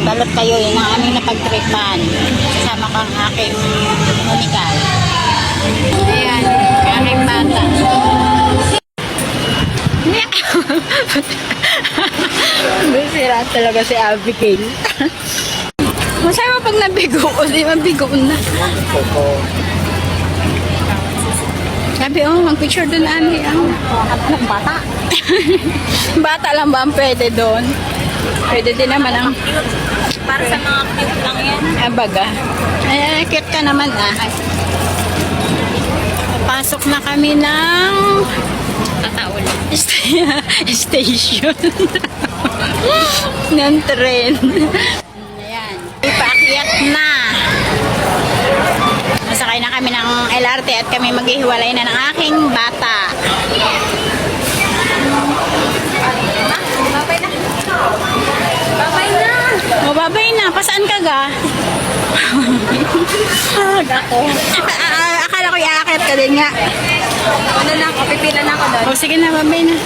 balot kayo yun ang aming napagtripan. Kasama kang aking unikan. Ayan, aking bata. Sira talaga si Abigail. Masaya pag nabigo o di mabigo na. Sabi, mag-picture doon, Ani. Bata. Bata lang ba ang pwede doon? Pwede din naman ang... Para sa mga cute lang yan. Baga. Ay, cute ka naman, Pasok na kami ng... Tataon. Station. ng tren. Ayan. Ipaakyat na. Masakay na kami ng LRT at kami maghihiwalay na ng aking bata. Babay na. Babay na. Babay na. Pasaan ka ga? Ako. Akala ko iaakit ka din nga. Ano na ako, pipila na ako doon. O sige na, babay na.